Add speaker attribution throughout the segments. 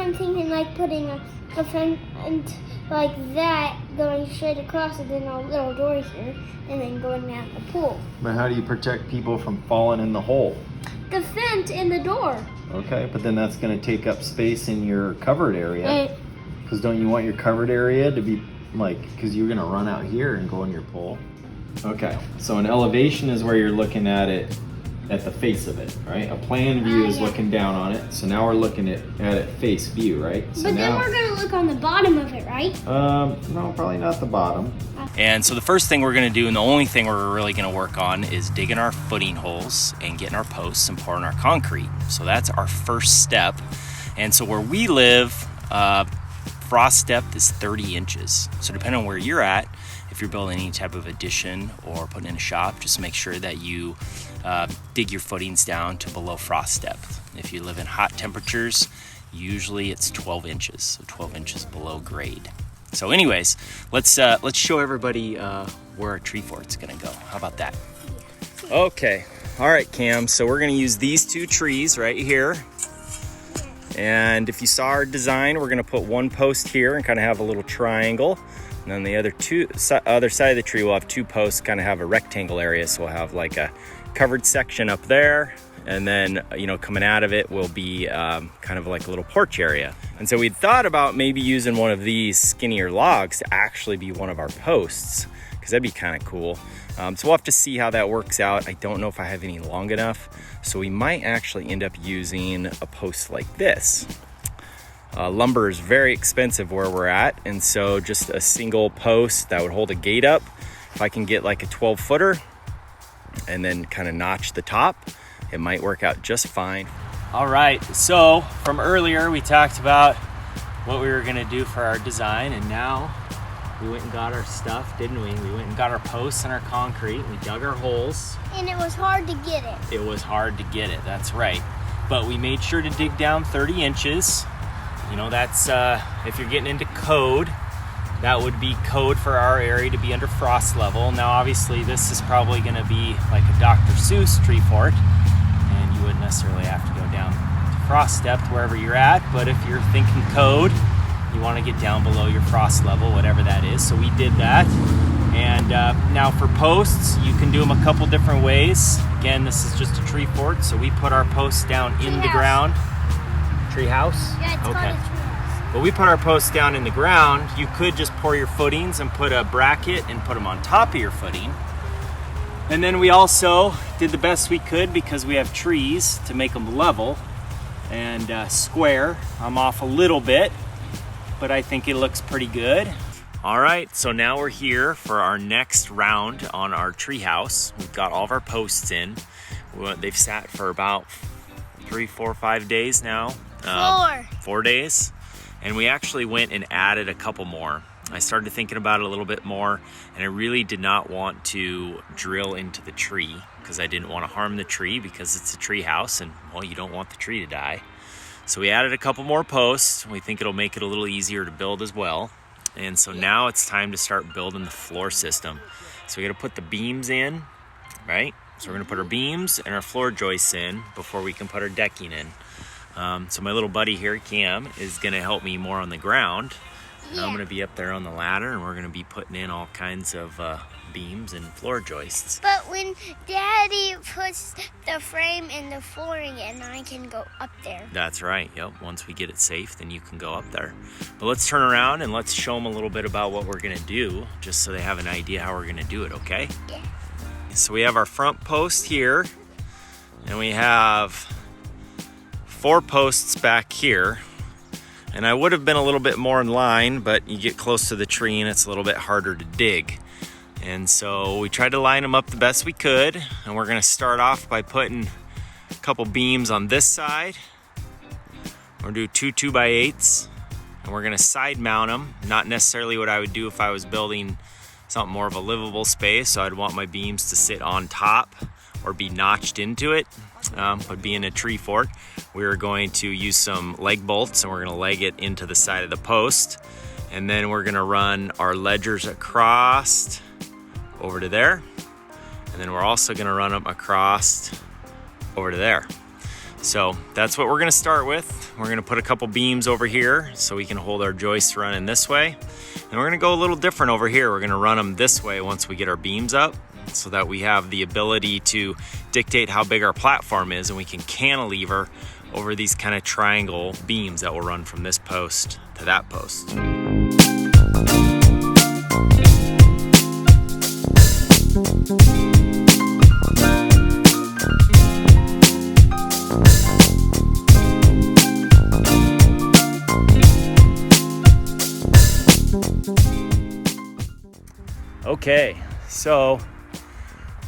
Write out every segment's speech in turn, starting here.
Speaker 1: I'm thinking like putting a fence like that going straight across and then a little door here and then going down the pool.
Speaker 2: But how do you protect people from falling in the hole?
Speaker 1: The fence and the door.
Speaker 2: Okay, but then that's going to take up space in your covered area. Because don't you want your covered area to be like, because you're going to run out here and go in your pool? Okay, so an elevation is where you're looking at it at the face of it, right? A plan view is looking down on it. So now we're looking at it face view, right? So
Speaker 1: but then we're gonna look on the bottom of it, right?
Speaker 2: No, probably not the bottom.
Speaker 3: And so the first thing we're gonna do, and the only thing we're really gonna work on, is digging our footing holes and getting our posts and pouring our concrete. So that's our first step. And so where we live, frost depth is 30 inches. So depending on where you're at, if you're building any type of addition or putting in a shop, just make sure that you dig your footings down to below frost depth. If you live in hot temperatures, usually it's 12 inches, so 12 inches below grade. So anyways, let's show everybody where our tree fort's gonna go. How about that? Okay, all right, Cam, so we're gonna use these two trees right here. And if you saw our design, we're gonna put one post here and kind of have a little triangle. And then the other side of the tree, we'll have two posts, kind of have a rectangle area. So we'll have like a covered section up there. And then, you know, coming out of it will be kind of like a little porch area. And so we thought about maybe using one of these skinnier logs to actually be one of our posts, because that'd be kind of cool. So we'll have to see how that works out. I don't know if I have any long enough. So we might actually end up using a post like this. Lumber is very expensive where we're at, and so just a single post that would hold a gate up. If I can get like a 12-footer and then kind of notch the top, it might work out just fine. All right, so from earlier we talked about what we were gonna do for our design, and now we went and got our stuff, didn't we? We went and got our posts and our concrete, we dug our holes.
Speaker 1: And it was hard to get it.
Speaker 3: It was hard to get it, that's right. But we made sure to dig down 30 inches. You know, that's, if you're getting into code, that would be code for our area to be under frost level. Now, obviously, this is probably gonna be like a Dr. Seuss tree fort, and you wouldn't necessarily have to go down to frost depth wherever you're at, but if you're thinking code, you wanna get down below your frost level, whatever that is. So we did that. And now for posts, you can do them a couple different ways. Again, this is just a tree fort, so we put our posts down in the ground. Treehouse?
Speaker 1: Yeah, it's called a treehouse.
Speaker 3: But we put our posts down in the ground. You could just pour your footings and put a bracket and put them on top of your footing. And then we also did the best we could, because we have trees, to make them level and square. I'm off a little bit, but I think it looks pretty good. All right, so now we're here for our next round on our treehouse. We've got all of our posts in. They've sat for about 3, 4, 5 days now. 4 days. And we actually went and added a couple more. I started thinking about it a little bit more, and I really did not want to drill into the tree, because I didn't want to harm the tree, because it's a tree house and, well, you don't want the tree to die. So we added a couple more posts. We think it'll make it a little easier to build as well. And so now it's time to start building the floor system. So we got to put the beams in, right? So we're gonna put our beams and our floor joists in before we can put our decking in. So my little buddy here, Cam, is gonna help me more on the ground. Yeah. I'm gonna be up there on the ladder, and we're gonna be putting in all kinds of beams and floor joists.
Speaker 1: But when Daddy puts the frame and the flooring in, I can go up there.
Speaker 3: That's right, yep. Once we get it safe, then you can go up there. But let's turn around and let's show them a little bit about what we're gonna do, just so they have an idea how we're gonna do it, okay?
Speaker 1: Yeah.
Speaker 3: So we have our front post here, and we have 4 posts back here. And I would have been a little bit more in line, but you get close to the tree and it's a little bit harder to dig. And so we tried to line them up the best we could, and we're gonna start off by putting a couple beams on this side. We're gonna do 2 2x8s, and we're gonna side mount them. Not necessarily what I would do if I was building something more of a livable space, so I'd want my beams to sit on top or be notched into it. But being a tree fort, we're going to use some leg bolts, and we're gonna leg it into the side of the post. And then we're gonna run our ledgers across over to there. And then we're also gonna run them across over to there. So that's what we're gonna start with. We're gonna put a couple beams over here so we can hold our joists running this way. And we're gonna go a little different over here. We're gonna run them this way once we get our beams up so that we have the ability to dictate how big our platform is, and we can cantilever over these kind of triangle beams that will run from this post to that post. Okay, so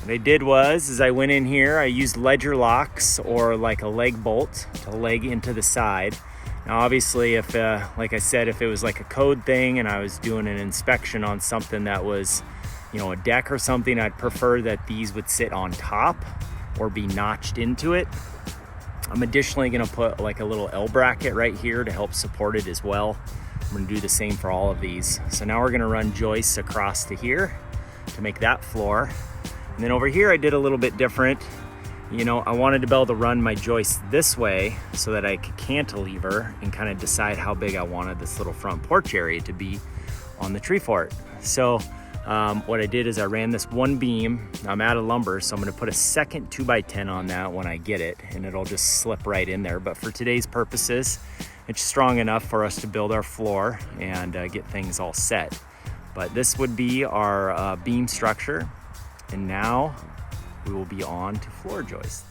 Speaker 3: what I did was I went in here, I used ledger locks or like a leg bolt to leg into the side. Now obviously if, like I said, if it was like a code thing and I was doing an inspection on something that was, you know, a deck or something, I'd prefer that these would sit on top or be notched into it. I'm additionally gonna put like a little L bracket right here to help support it as well. I'm gonna do the same for all of these. So now we're gonna run joists across to here to make that floor. And then over here I did a little bit different. You know, I wanted to be able to run my joists this way so that I could cantilever and kind of decide how big I wanted this little front porch area to be on the tree fort. So what I did is I ran this one beam. I'm out of lumber, so I'm gonna put a second 2x10 on that when I get it, and it'll just slip right in there. But for today's purposes, it's strong enough for us to build our floor and get things all set. But this would be our beam structure, and now we will be on to floor joists.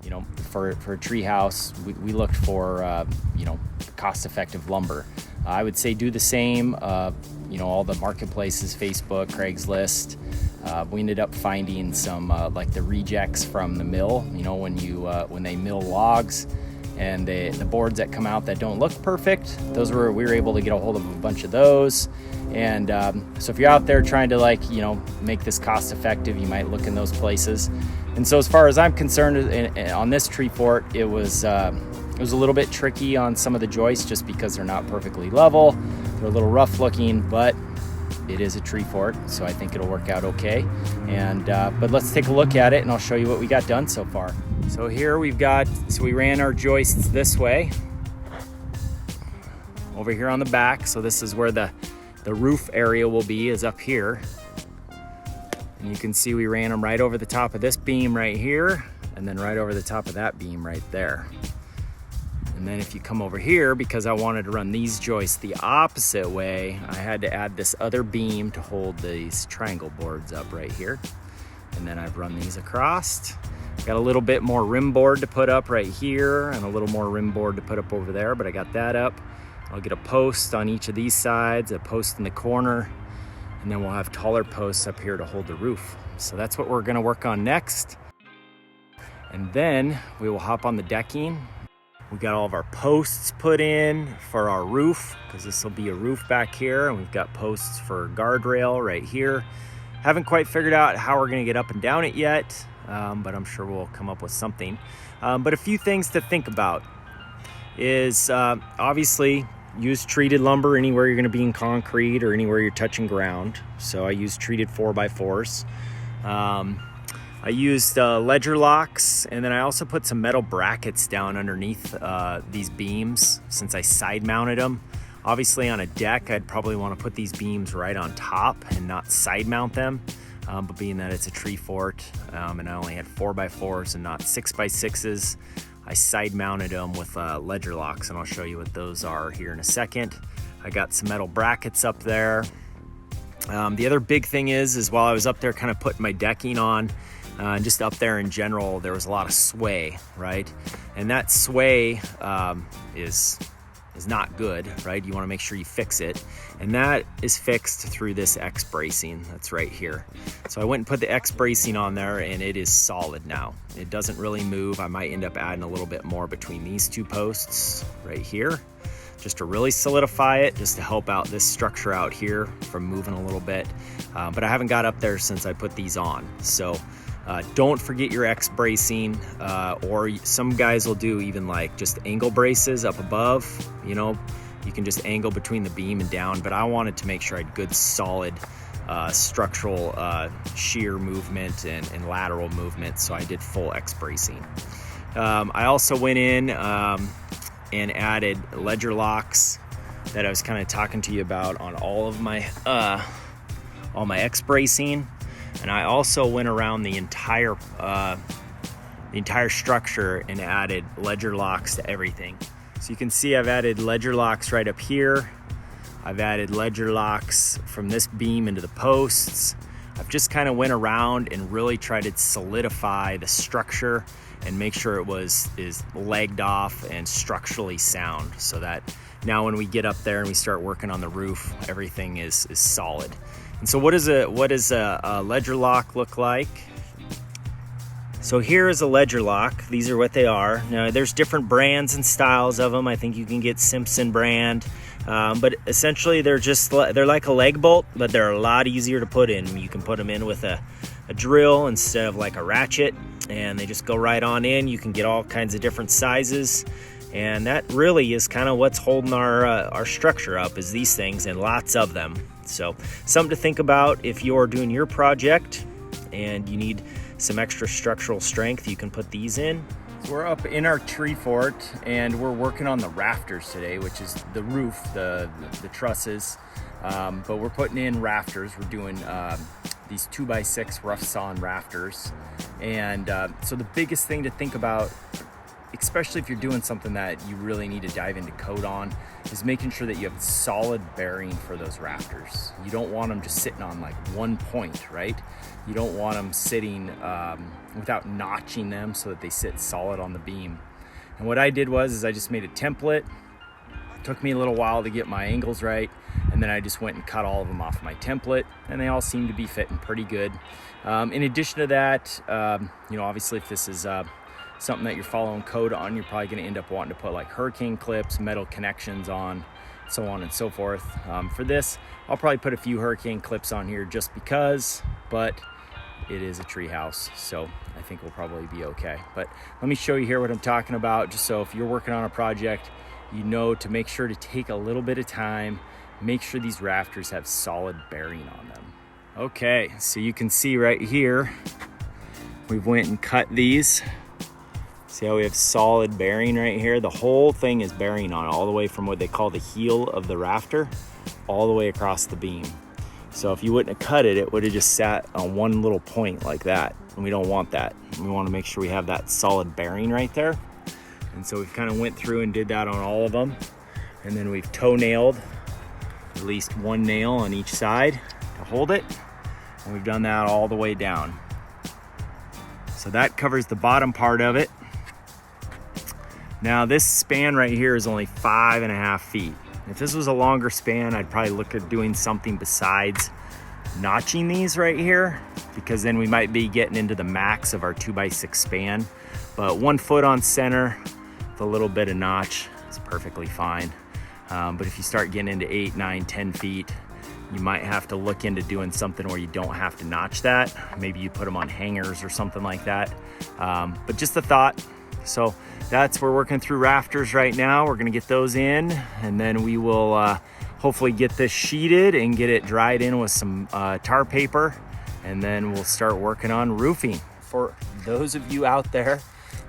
Speaker 3: You know, for a tree house, we looked for, you know, cost-effective lumber. I would say do the same, you know, all the marketplaces, Facebook, Craigslist. We ended up finding some like the rejects from the mill, you know, when they mill logs, and the boards that come out that don't look perfect, we were able to get a hold of a bunch of those. And so if you're out there trying to, like, you know, make this cost effective, you might look in those places. And so as far as I'm concerned, on this tree fort, it was a little bit tricky on some of the joists just because they're not perfectly level. They're a little rough looking, but it is a tree fort, so I think it'll work out okay. And but let's take a look at it and I'll show you what we got done so far. So here we ran our joists this way over here on the back. So this is where the roof area will be, is up here. And you can see we ran them right over the top of this beam right here, and then right over the top of that beam right there. And then if you come over here, because I wanted to run these joists the opposite way, I had to add this other beam to hold these triangle boards up right here. And then I've run these across. Got a little bit more rim board to put up right here and a little more rim board to put up over there, but I got that up. I'll get a post on each of these sides, a post in the corner, and then we'll have taller posts up here to hold the roof. So that's what we're gonna work on next. And then we will hop on the decking. We got all of our posts put in for our roof, because this will be a roof back here, and we've got posts for guardrail right here. Haven't quite figured out how we're gonna get up and down it yet, but I'm sure we'll come up with something. But a few things to think about is obviously use treated lumber anywhere you're gonna be in concrete or anywhere you're touching ground. So I use treated 4x4s. I used ledger locks, and then I also put some metal brackets down underneath these beams since I side mounted them. Obviously on a deck, I'd probably want to put these beams right on top and not side mount them. But being that it's a tree fort and I only had 4x4s and not 6x6s, I side mounted them with ledger locks, and I'll show you what those are here in a second. I got some metal brackets up there. The other big thing is while I was up there kind of putting my decking on, just up there in general, there was a lot of sway, right? And that sway is not good, right? You want to make sure you fix it. And that is fixed through this X bracing that's right here. So I went and put the X bracing on there, and it is solid now. It doesn't really move. I might end up adding a little bit more between these two posts right here, just to really solidify it, just to help out this structure out here from moving a little bit. But I haven't got up there since I put these on. So Don't forget your X bracing, or some guys will do even like just angle braces up above. You know, you can just angle between the beam and down, but I wanted to make sure I had good solid structural shear movement and lateral movement, so I did full X bracing. I also went in and added ledger locks that I was kind of talking to you about on all my X bracing. And I also went around the entire structure and added ledger locks to everything. So you can see I've added ledger locks right up here. I've added ledger locks from this beam into the posts. I've just kind of went around and really tried to solidify the structure and make sure it is legged off and structurally sound, so that now when we get up there and we start working on the roof, everything is solid. And so what does a ledger lock look like? So here is a ledger lock. These are what they are. Now there's different brands and styles of them. I think you can get Simpson brand, but essentially they're like a leg bolt, but they're a lot easier to put in. You can put them in with a drill instead of like a ratchet, and they just go right on in. You can get all kinds of different sizes, and that really is kind of what's holding our structure up, is these things, and lots of them. So something to think about if you're doing your project and you need some extra structural strength, you can put these in. So we're up in our tree fort and we're working on the rafters today, which is the roof, the trusses, but we're putting in rafters. We're doing these 2x6 rough sawn rafters. And so the biggest thing to think about, especially if you're doing something that you really need to dive into code on, is making sure that you have solid bearing for those rafters. You don't want them just sitting on like one point, right? You don't want them sitting without notching them so that they sit solid on the beam. And what I did was I just made a template. It took me a little while to get my angles right, and then I just went and cut all of them off my template, and they all seem to be fitting pretty good. In addition to that, obviously if this is something that you're following code on, you're probably going to end up wanting to put like hurricane clips, metal connections on, so on and so forth. For this, I'll probably put a few hurricane clips on here just because, but it is a tree house, so I think we'll probably be okay. But let me show you here what I'm talking about, just so if you're working on a project, you know to make sure to take a little bit of time, make sure these rafters have solid bearing on them. Okay, so you can see right here, we've went and cut these. See how we have solid bearing right here? The whole thing is bearing on, all the way from what they call the heel of the rafter, all the way across the beam. So if you wouldn't have cut it, it would have just sat on one little point like that. And we don't want that. We want to make sure we have that solid bearing right there. And so we've kind of went through and did that on all of them. And then we've toe nailed at least one nail on each side to hold it. And we've done that all the way down. So that covers the bottom part of it. Now this span right here is only 5.5 feet. If this was a longer span, I'd probably look at doing something besides notching these right here, because then we might be getting into the max of our 2x6 span. But 1 foot on center with a little bit of notch is perfectly fine. But if you start getting into 8, 9, 10 feet, you might have to look into doing something where you don't have to notch that. Maybe you put them on hangers or something like that. But just a thought. So we're working through rafters right now. We're gonna get those in, and then we will hopefully get this sheeted and get it dried in with some tar paper, and then we'll start working on roofing. For those of you out there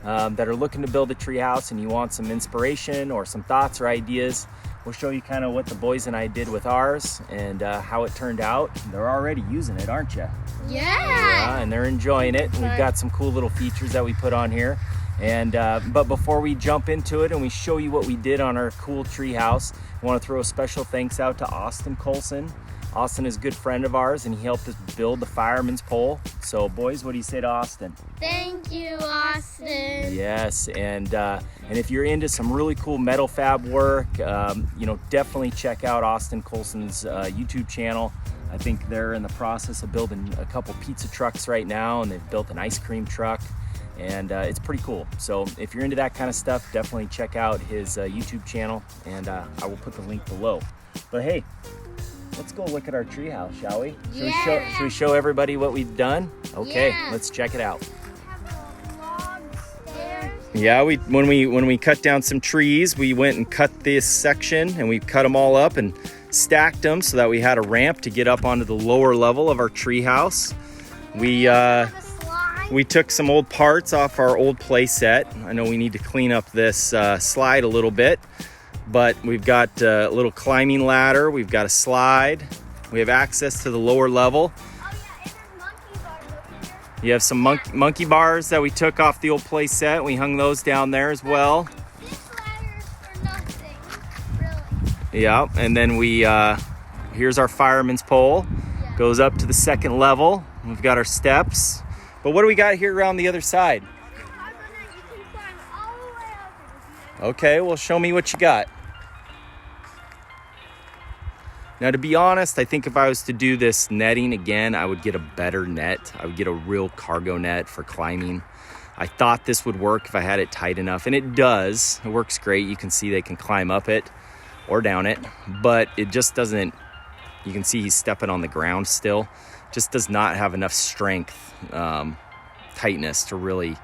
Speaker 3: that are looking to build a tree house and you want some inspiration or some thoughts or ideas, we'll show you kind of what the boys and I did with ours and how it turned out. They're already using it, aren't you?
Speaker 1: Yeah.
Speaker 3: And they're enjoying it. And we've got some cool little features that we put on here. And but before we jump into it and we show you what we did on our cool tree house, I want to throw a special thanks out to Austin Colson. Austin is a good friend of ours, and he helped us build the fireman's pole. So boys, what do you say to Austin?
Speaker 1: Thank you, Austin.
Speaker 3: Yes, and if you're into some really cool metal fab work, definitely check out Austin Colson's YouTube channel. I think they're in the process of building a couple pizza trucks right now, and they've built an ice cream truck. And it's pretty cool. So if you're into that kind of stuff, definitely check out his YouTube channel, and I will put the link below. But hey, let's go look at our treehouse, shall we? Should we show everybody what we've done? Okay,
Speaker 1: Yeah.
Speaker 3: let's check it out.
Speaker 1: Have a log stairs.
Speaker 3: Yeah, when we cut down some trees, we went and cut this section and we cut them all up and stacked them so that we had a ramp to get up onto the lower level of our tree house.
Speaker 1: Have a slide.
Speaker 3: We took some old parts off our old play set. I know we need to clean up this slide a little bit, but we've got a little climbing ladder. We've got a slide. We have access to the lower level.
Speaker 1: Oh yeah, and there's monkey bars over here.
Speaker 3: You have some monkey bars that we took off the old play set. We hung those down there as well.
Speaker 1: This ladder's for nothing, really.
Speaker 3: Yeah, and then here's our fireman's pole.
Speaker 1: Yeah.
Speaker 3: Goes up to the second level. We've got our steps. But what do we got here around the other side?
Speaker 1: You can climb all the way up if you
Speaker 3: Okay, well, show me what you got. Now, to be honest, I think if I was to do this netting again, I would get a better net. I would get a real cargo net for climbing. I thought this would work if I had it tight enough, and it does. It works great. You can see they can climb up it or down it, but it just doesn't. You can see he's stepping on the ground still. Just does not have enough strength, tightness to really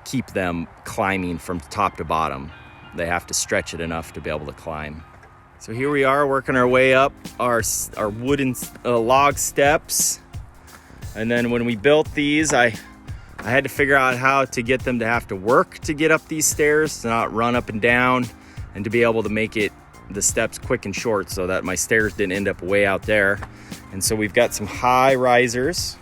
Speaker 3: keep them climbing from top to bottom. They have to stretch it enough to be able to climb. So here we are working our way up our wooden log steps. And then when we built these, I had to figure out how to get them to have to work to get up these stairs, to not run up and down, and to be able to make the steps quick and short so that my stairs didn't end up way out there. And so we've got some high risers,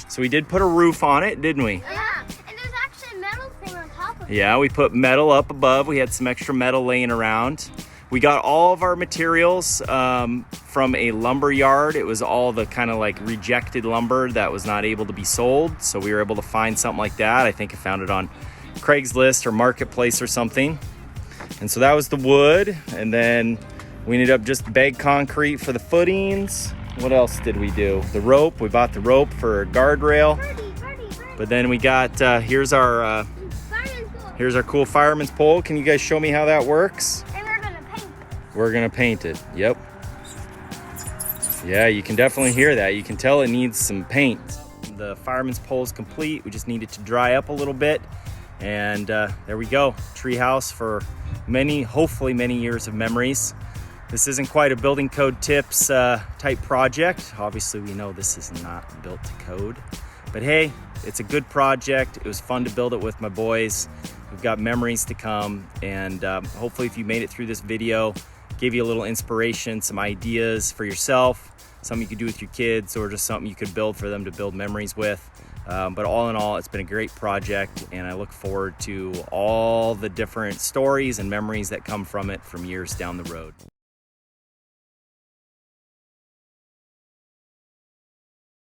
Speaker 3: so we did put a roof on it, didn't we?
Speaker 1: Yeah, and there's actually a metal thing on top of it.
Speaker 3: Yeah, we put metal up above. We had some extra metal laying around. We got all of our materials from a lumber yard. It was all the kind of like rejected lumber that was not able to be sold. So we were able to find something like that. I think I found it on Craigslist or Marketplace or something. And so that was the wood. And then we ended up just bag concrete for the footings. What else did we do? The rope. We bought the rope for a guardrail.
Speaker 1: Birdie.
Speaker 3: But then we got, here's our cool fireman's pole. Can you guys show me how that works?
Speaker 1: And we're gonna paint it.
Speaker 3: We're gonna paint it. Yep. Yeah, you can definitely hear that. You can tell it needs some paint. The fireman's pole is complete. We just need it to dry up a little bit. And there we go. Treehouse for hopefully many years of memories. This isn't quite a building code tips type project. Obviously, we know this is not built to code. But hey, it's a good project. It was fun to build it with my boys. We've got memories to come. And hopefully if you made it through this video, gave you a little inspiration, some ideas for yourself, something you could do with your kids, or just something you could build for them to build memories with. But all in all, it's been a great project, and I look forward to all the different stories and memories that come from it from years down the road.